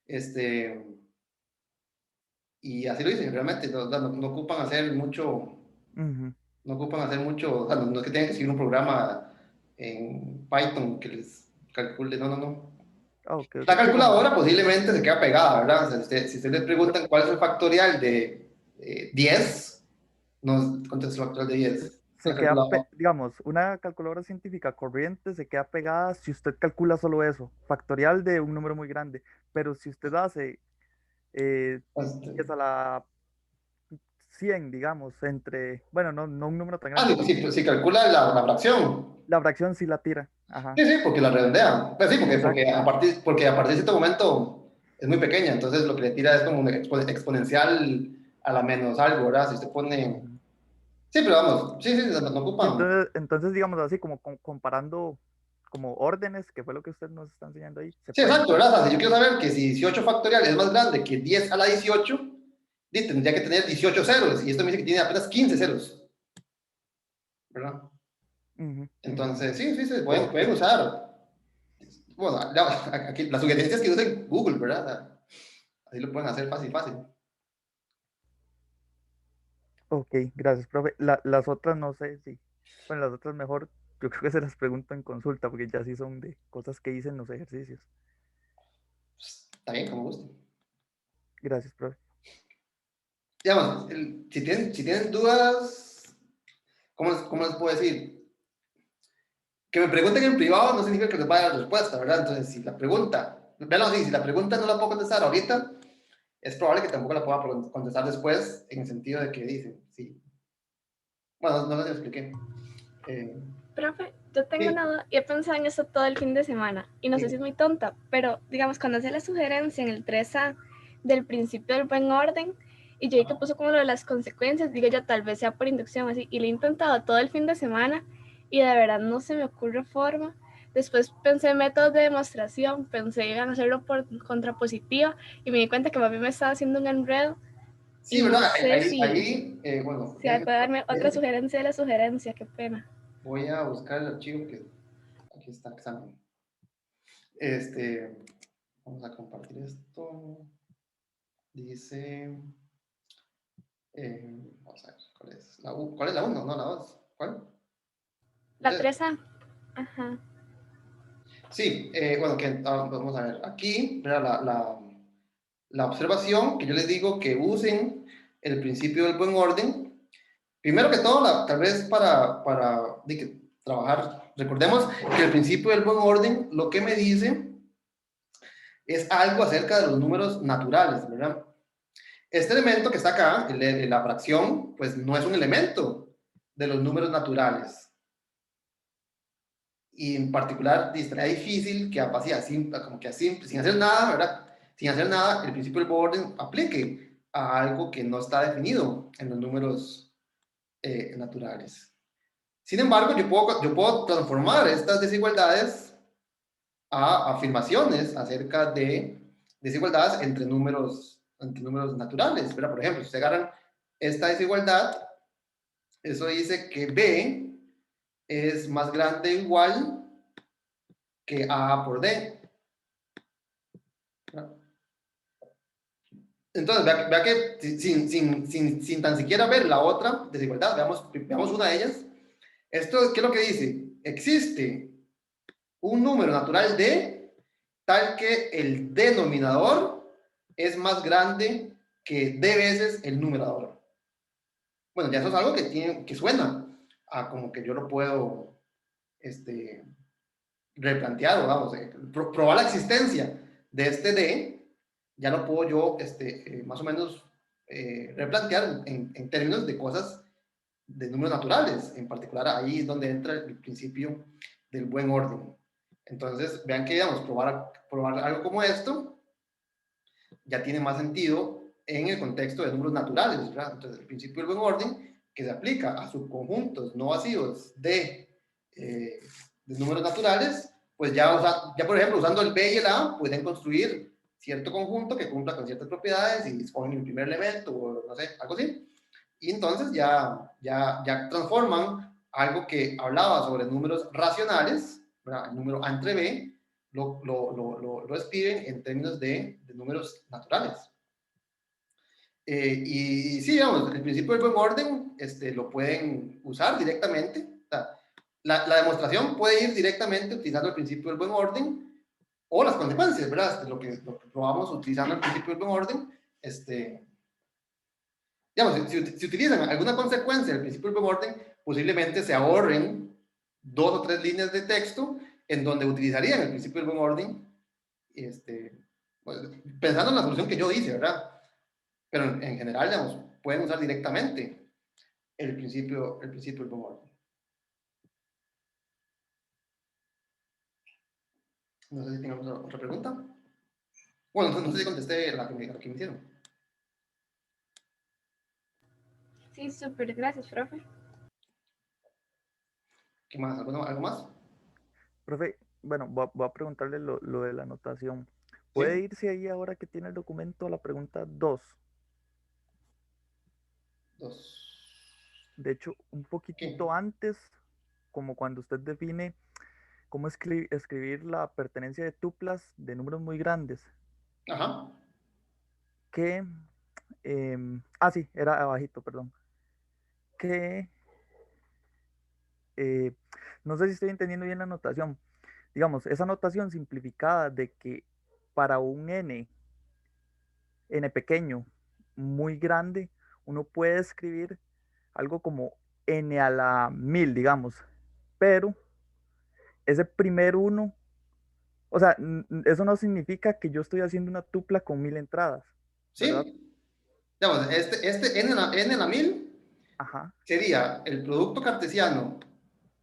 Este, y así lo dicen, realmente, no ocupan hacer mucho. Ujú. No ocupan hacer mucho, o sea, no es que tengan que seguir un programa en Python que les calcule, no. Ah, ok, La ok. Sí, como... calculadora posiblemente se queda pegada, ¿verdad? O sea, si ustedes les preguntan cuál es el factorial de 10, no, ¿cuánto es el factorial de 10? La Se queda, calculadora. digamos, una calculadora científica corriente se queda pegada si usted calcula solo eso, factorial de un número muy grande. Pero si usted hace eh, Este, 10 a la 100, digamos, entre, bueno, no un número tan grande, sí, pero si calcula la fracción. la fracción sí la tira. Ajá, Sí, porque la redondean. Pues sí, porque, exacto. a partir de cierto momento es muy pequeña, entonces lo que le tira es como un exponencial a la menos algo, ¿verdad? Si usted pone. Ujú. Sí, pero vamos, sí, no Y ocupan. entonces, digamos así, como comparando como órdenes, que fue lo que usted nos está enseñando ahí, se Sí, pueden. exacto, ¿verdad? O sea, si yo quiero saber que si 18 factorial es más grande que 10 a la 18, tendría que tener 18 ceros, y esto me dice que tiene apenas 15 ceros, ¿verdad? Ujú, ujú. Entonces, sí, sí, se pueden Ok, usar. Bueno, aquí, las sugerencias que usen Google, ¿verdad? O sea, así lo pueden hacer fácil, fácil. ok, gracias, profe. Las otras no sé si, bueno, las otras mejor, yo creo que se las pregunto en consulta, porque ya sí son de cosas que hice en los ejercicios. Está bien, como guste. Gracias, profe. Digamos, si tienen dudas, ¿cómo les puedo decir? Que me pregunten en privado no significa que les vaya a dar respuesta, ¿verdad? Entonces, si la pregunta, véanlo así, si la pregunta no la puedo contestar ahorita, es probable que tampoco la pueda contestar después, en el sentido de que dicen, sí. Bueno, no sé si lo expliqué. Eh, Profe, yo tengo sí, una duda y he pensado en eso todo el fin de semana. Y no sé si es sí. muy tonta, pero digamos, cuando hace la sugerencia en el 3A del principio del buen orden, y yo vi que puso como lo de las consecuencias, digo yo, tal vez sea por inducción así, y lo he intentado todo el fin de semana y de verdad no se me ocurre forma. Después pensé en métodos de demostración, pensé en hacerlo por contrapositiva y me di cuenta que mí me estaba haciendo un enredo y Sí, no ¿verdad? sé Bueno, si puede darme otra sugerencia de la sugerencia, qué pena. voy a buscar el archivo que aquí está, examen. Este, vamos a compartir esto. Dice, vamos a ver, ¿cuál es la uno? No, la 2. ¿Cuál? La Ustedes. 3A, ajá. Sí, bueno, vamos a ver, aquí, ¿verdad? La observación que yo les digo que usen el principio del buen orden. Primero que todo, tal vez para trabajar, recordemos que el principio del buen orden lo que me dice es algo acerca de los números naturales, ¿verdad? Este elemento que está acá, la fracción, pues no es un elemento de los números naturales. Y en particular, estaría difícil que así, como que así, sin hacer nada, ¿verdad? Sin hacer nada, el principio del buen orden aplique a algo que no está definido en los números naturales. Sin embargo, yo puedo transformar estas desigualdades a afirmaciones acerca de desigualdades entre números entre números naturales, ¿verdad? Por ejemplo, si ustedes agarran esta desigualdad, eso dice que B es más grande o igual que A por D. ¿Verdad? Entonces, vea que sin tan siquiera ver la otra desigualdad, veamos una de ellas. Esto, ¿qué es lo que dice? Existe un número natural D tal que el denominador es más grande que D veces el numerador. Bueno, ya eso es algo que suena a como que yo lo puedo replantear, o vamos, probar la existencia de este D, ya lo puedo yo más o menos replantear en términos de cosas de números naturales. En particular, ahí es donde entra el principio del buen orden. Entonces, vean que, digamos, probar algo como esto ya tiene más sentido en el contexto de números naturales, ¿verdad? Entonces, el principio del buen orden, que se aplica a subconjuntos no vacíos de números naturales, pues ya por ejemplo, usando el B y el A, pueden construir cierto conjunto que cumpla con ciertas propiedades y escogen el primer elemento, o no sé, algo así. Y entonces ya transforman algo que hablaba sobre números racionales, ¿verdad? El número A entre B, lo escriben en términos de números naturales. Y sí, digamos, el principio del buen orden lo pueden usar directamente. O sea, la demostración puede ir directamente utilizando el principio del buen orden o las consecuencias, ¿verdad? Lo que probamos utilizando el principio del buen orden, digamos, si utilizan alguna consecuencia del principio del buen orden, posiblemente se ahorren 2 o 3 líneas de texto en donde utilizarían el principio del buen orden, pues, pensando en la solución que yo hice, ¿verdad? Pero en general, digamos, pueden usar directamente el principio del buen orden. No sé si tenemos otra pregunta. Bueno, no sé si contesté la que me hicieron. Sí, súper, gracias, profe. ¿Qué más? ¿Algo más? Profe, bueno, voy a preguntarle lo de la anotación. ¿Puede ¿Sí? irse ahí ahora que tiene el documento a la pregunta 2? De hecho, un ¿Qué? poquitito antes, como cuando usted define cómo escribir la pertenencia de tuplas de números muy grandes. Ajá. Que, sí, era abajito, perdón. Que, eh, no sé si estoy entendiendo bien la notación. Digamos, esa notación simplificada de que para un n pequeño, muy grande, uno puede escribir algo como n a la 1000, digamos, pero ese primer uno, o sea, eso no significa que yo estoy haciendo una tupla con 1000 entradas, ¿verdad? Sí. Digamos, n en la 1000 Ajá, sería el producto cartesiano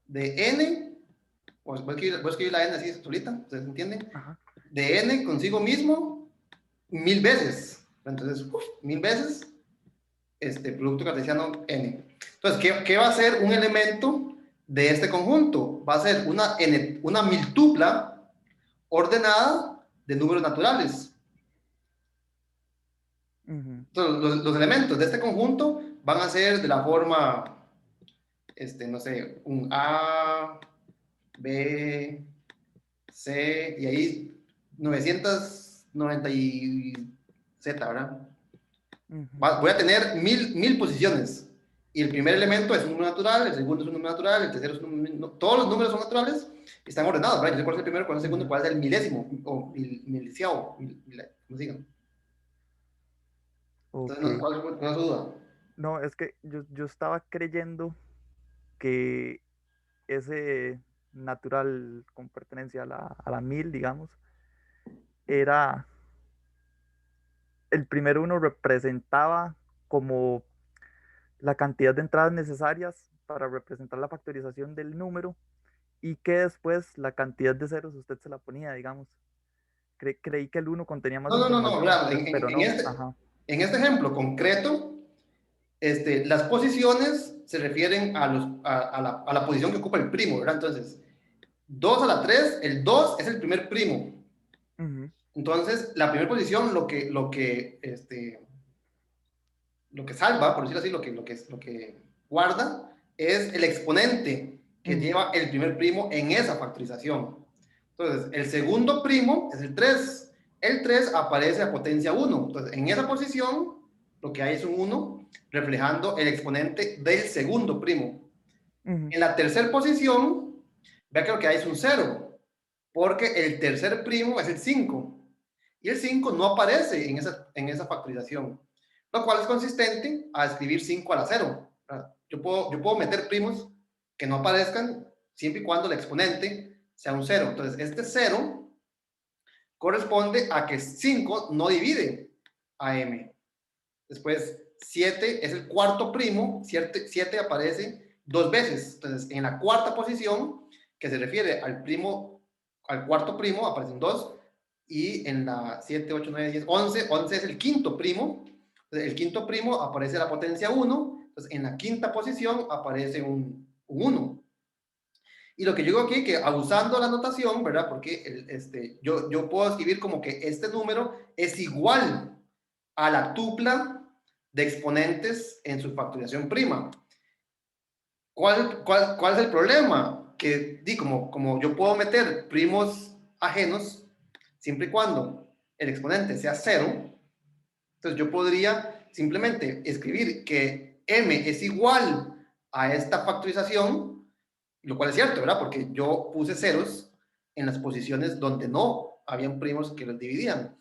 de n, voy a escribir la n así solita, ¿ustedes entienden? ajá. De n consigo mismo 1000 veces. Entonces, 1000 veces producto cartesiano n. Entonces, ¿qué va a ser un elemento de este conjunto? Va a ser una miltupla ordenada de números naturales. Ujú. Entonces, los elementos de este conjunto van a ser de la forma, no sé, un A, B, C, y ahí 990 y Z, ¿verdad? Ujú. Voy a tener 1000 posiciones. Y el primer elemento es un número natural, el segundo es un número natural, el tercero es un número... Todos los números son naturales y están ordenados, ¿verdad? Yo sé cuál es el primero, cuál es el segundo, Ujú. cuál es el milésimo o miliciavo, como digan. Ok. Entonces, ¿cuál es su duda? No, es que yo estaba creyendo que ese natural con pertenencia a la 1000, digamos, era el primer uno representaba como la cantidad de entradas necesarias para representar la factorización del número y que después la cantidad de ceros usted se la ponía, digamos. Creí que el uno contenía más No, información, ¿verdad? pero no. Ajá. En este ejemplo concreto, las posiciones se refieren a la posición que ocupa el primo, ¿verdad? Entonces, 2 a la 3, el 2 es el primer primo. Ujú. Entonces, la primera posición, lo que salva, por decirlo así, lo que guarda, es el exponente que lleva el primer primo en esa factorización. Entonces, el segundo primo es el 3. El 3 aparece a potencia 1. Entonces, en esa posición, lo que hay es un 1 reflejando el exponente del segundo primo. En la tercera posición, vea que lo que hay es un 0, porque el tercer primo es el 5. Y el 5 no aparece en esa factorización, lo cual es consistente a escribir 5 a la 0. Yo puedo meter primos que no aparezcan siempre y cuando el exponente sea un 0. Entonces, este 0 corresponde a que 5 no divide a m. Después, 7 es el cuarto primo. 7 aparece dos veces. Entonces, en la cuarta posición, que se refiere al cuarto primo, aparecen 2. Y en la 7, 8, 9, 10, 11, 11 es el quinto primo. Entonces, el quinto primo aparece a la potencia 1. Entonces, en la quinta posición aparece un 1. Y lo que yo digo aquí, que usando la notación, ¿verdad? Porque yo puedo escribir como que este número es igual a la tupla de exponentes en su factorización prima. ¿Cuál es el problema? Que como yo puedo meter primos ajenos, siempre y cuando el exponente sea 0, entonces yo podría simplemente escribir que m es igual a esta factorización, lo cual es cierto, ¿verdad? Porque yo puse ceros en las posiciones donde no habían primos que los dividían.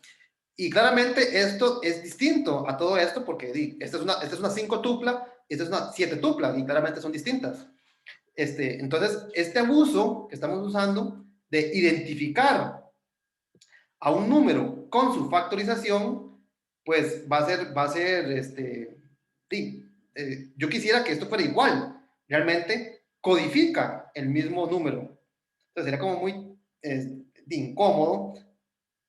Y claramente esto es distinto a todo esto porque esta es una 5 tupla, esta es una 7 tupla y claramente son distintas. Entonces, este abuso que estamos usando de identificar a un número con su factorización, pues va a ser, sí, yo quisiera que esto fuera igual, realmente codifica el mismo número. Entonces sería como muy incómodo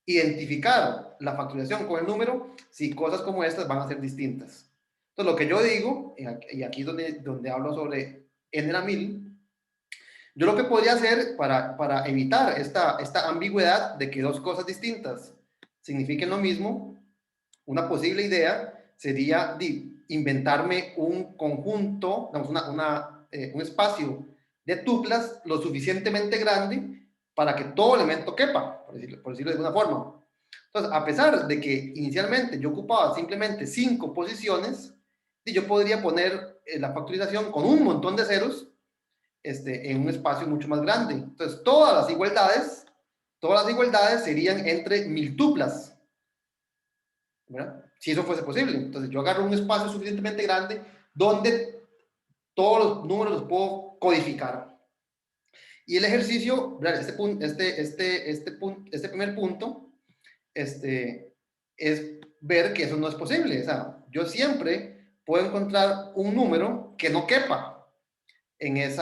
identificar la factorización con el número si cosas como estas van a ser distintas. Entonces lo que yo digo, y aquí es donde hablo sobre n a 1000, yo lo que podría hacer para evitar esta ambigüedad de que dos cosas distintas signifiquen lo mismo, una posible idea sería inventarme un conjunto, un espacio de tuplas lo suficientemente grande para que todo elemento quepa, por decirlo de alguna forma. Entonces, a pesar de que inicialmente yo ocupaba simplemente 5 posiciones, yo podría poner la factorización con un montón de ceros en un espacio mucho más grande. Entonces, todas las igualdades serían entre 1000 tuplas, ¿verdad? Si eso fuese posible. Entonces, yo agarro un espacio suficientemente grande donde todos los números los puedo codificar. Y el ejercicio, ¿verdad? Este primer punto, es ver que eso no es posible. O sea, yo siempre puedo encontrar un número que no quepa en ese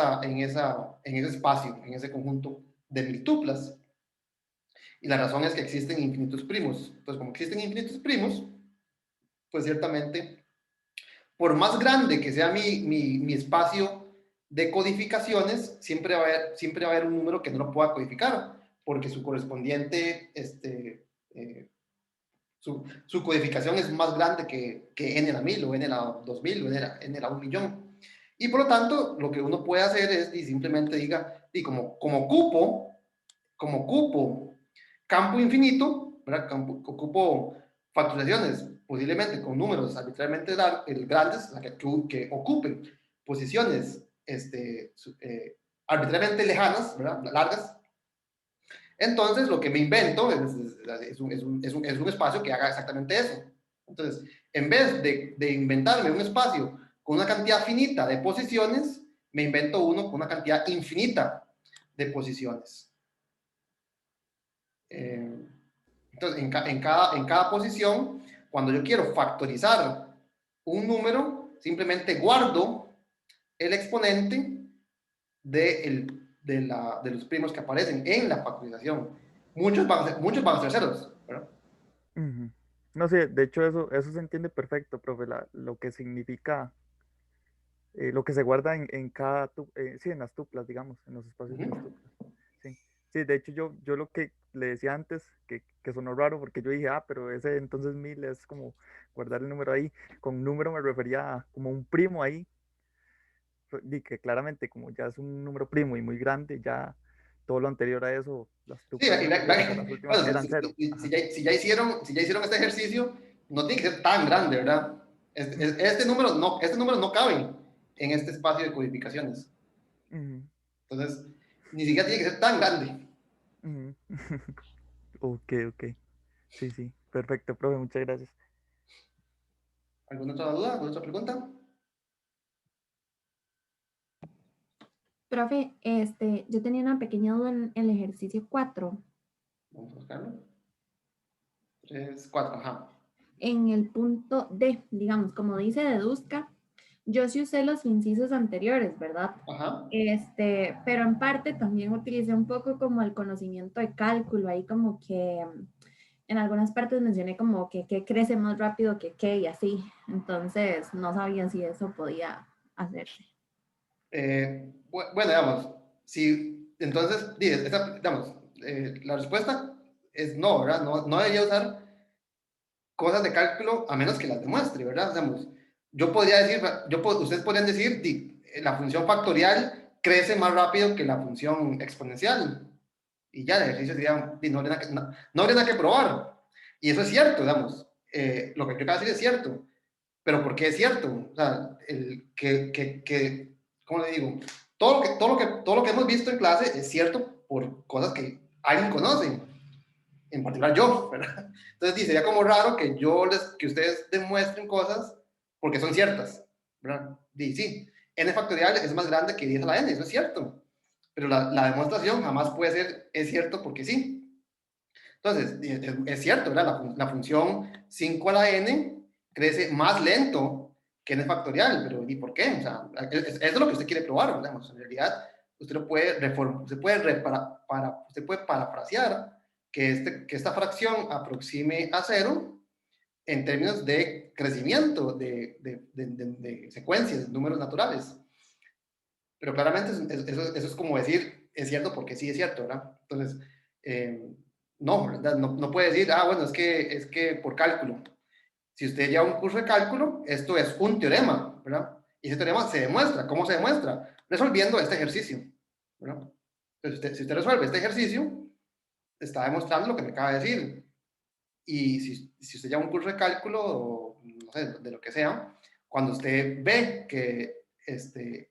espacio, en ese conjunto de 1000 tuplas. Y la razón es que existen infinitos primos. Entonces, como existen infinitos primos, pues ciertamente, por más grande que sea mi espacio de codificaciones, siempre va a haber un número que no lo pueda codificar, porque su correspondiente, su codificación es más grande que n a la 1000 o n a la 2000 o n a la 1.000.000. Y por lo tanto, lo que uno puede hacer es y simplemente diga, y como ocupo campo infinito, ¿verdad? Ocupo factorizaciones posiblemente con números arbitrariamente grandes, que ocupen posiciones arbitrariamente lejanas, ¿verdad? Largas. Entonces, lo que me invento es un espacio que haga exactamente eso. Entonces, en vez de inventarme un espacio con una cantidad finita de posiciones, me invento uno con una cantidad infinita de posiciones. Entonces, en cada posición, cuando yo quiero factorizar un número, simplemente guardo el exponente de los primos que aparecen en la factorización. Muchos van a ser ceros, ¿verdad? No sé, de hecho eso se entiende perfecto, profe, lo que significa, lo que se guarda en cada, sí, en las tuplas, digamos, en los espacios de las tuplas. Sí, Sí, de hecho yo lo que le decía antes, que sonó raro, porque yo dije, pero ese entonces 1000 es como guardar el número ahí. Con número me refería a como un primo ahí, y que claramente como ya es un número primo y muy grande, ya todo lo anterior a eso, las Sí, truplas anteriores o las últimas bueno, eran cero. Ajá. si ya hicieron este ejercicio, no tiene que ser tan grande, ¿verdad? Este número no cabe en este espacio de codificaciones. Ujú, Entonces, ni siquiera tiene que ser tan grande. ujú. Ok, ok. Sí, sí. Perfecto, profe, muchas gracias. ¿Alguna otra duda? ¿Alguna otra pregunta? Profe, yo tenía una pequeña duda en el ejercicio 4. Vamos a buscarlo. 3, 4, ajá. En el punto D, digamos, como dice deduzca, yo sí usé los incisos anteriores, ¿verdad? Ajá. Pero en parte también utilicé un poco como el conocimiento de cálculo, ahí como que en algunas partes mencioné como que crece más rápido que qué y así. Entonces no sabía si eso podía hacerse. Bueno, digamos, si entonces, digamos, la respuesta es no, ¿verdad? No, no debería usar cosas de cálculo a menos que las demuestre, ¿verdad? Digamos, yo podría decir, ustedes podrían decir, la función factorial crece más rápido que la función exponencial. Y ya, el ejercicio sería, no habría nada no habría nada que probar. Y eso es cierto, digamos. Lo que yo acabo de decir es cierto. Pero ¿por qué es cierto? O sea, ¿cómo le digo? Todo lo que hemos visto en clase es cierto por cosas que alguien conoce, en particular yo, ¿verdad? Entonces, sería como raro que ustedes demuestren cosas porque son ciertas, ¿verdad? Sí, n factorial es más grande que 10 a la n, eso es cierto. Pero la demostración jamás puede ser, es cierto porque sí. Entonces, es cierto, ¿verdad? La función 5 a la n crece más lento que n factorial, pero ¿y por qué? O sea, eso es lo que usted quiere probar, digamos. En realidad, usted lo puede usted puede parafrasear que esta fracción aproxime a cero en términos de crecimiento de secuencias, de números naturales. Pero claramente eso es como decir, es cierto porque sí es cierto, ¿verdad? Entonces, eh, no, ¿verdad? No, no puede decir, bueno, es que por cálculo. Si usted lleva un curso de cálculo, esto es un teorema, ¿verdad? Y ese teorema se demuestra. ¿Cómo se demuestra? Resolviendo este ejercicio, ¿verdad? Entonces, si usted resuelve este ejercicio, está demostrando lo que me acaba de decir. Y si usted lleva un curso de cálculo, o no sé, de lo que sea, cuando usted ve que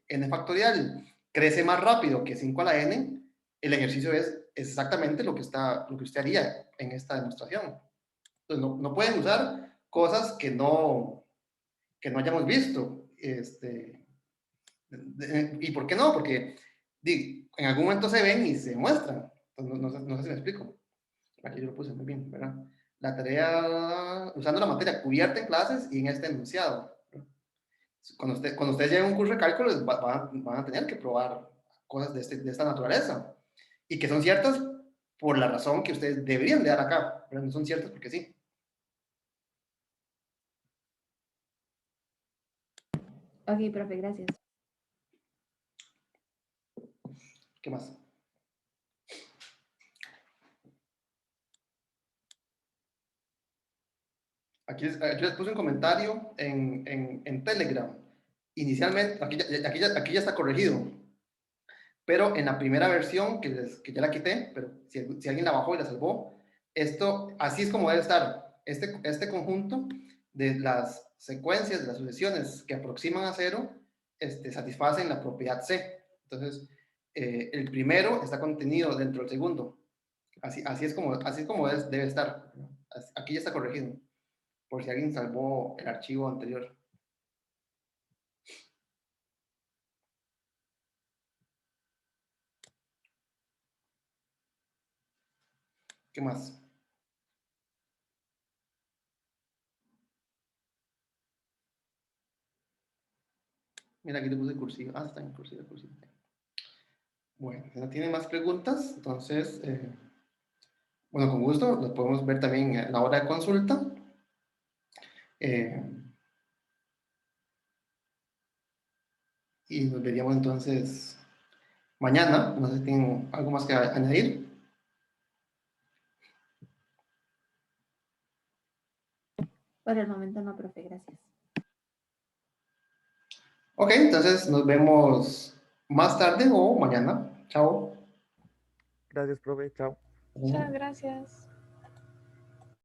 n factorial crece más rápido que 5 a la n, el ejercicio es exactamente lo que usted haría en esta demostración. Entonces, no pueden usar cosas que no hayamos visto. ¿Y por qué no? Porque en algún momento se ven y se muestran. Entonces, no sé si me explico. Aquí yo lo puse muy bien, ¿verdad? La tarea, usando la materia cubierta en clases y en este enunciado. Cuando ustedes lleven un curso de cálculo, van a tener que probar cosas de esta naturaleza y que son ciertas por la razón que ustedes deberían de dar acá, pero no son ciertas porque sí. Ok, profe, gracias. ¿Qué más? Aquí les puse un comentario en Telegram. Inicialmente, aquí ya está corregido, pero en la primera versión, que ya la quité, pero si alguien la bajó y la salvó, así es como debe estar. Este conjunto de las secuencias, de las sucesiones que aproximan a cero, satisfacen la propiedad C. Entonces, el primero está contenido dentro del segundo. Así es como debe estar. Aquí ya está corregido, por si alguien salvó el archivo anterior. ¿Qué más? Mira, aquí te puse cursiva. Está en cursiva, cursiva. Bueno, si no tiene más preguntas, entonces, bueno, con gusto, los podemos ver también a la hora de consulta. Eh, y nos veríamos entonces mañana. No sé si tienen algo más que añadir. Por el momento no, profe, gracias. Ok, entonces nos vemos más tarde o mañana. Chao. Gracias, profe. Chao. Muchas gracias.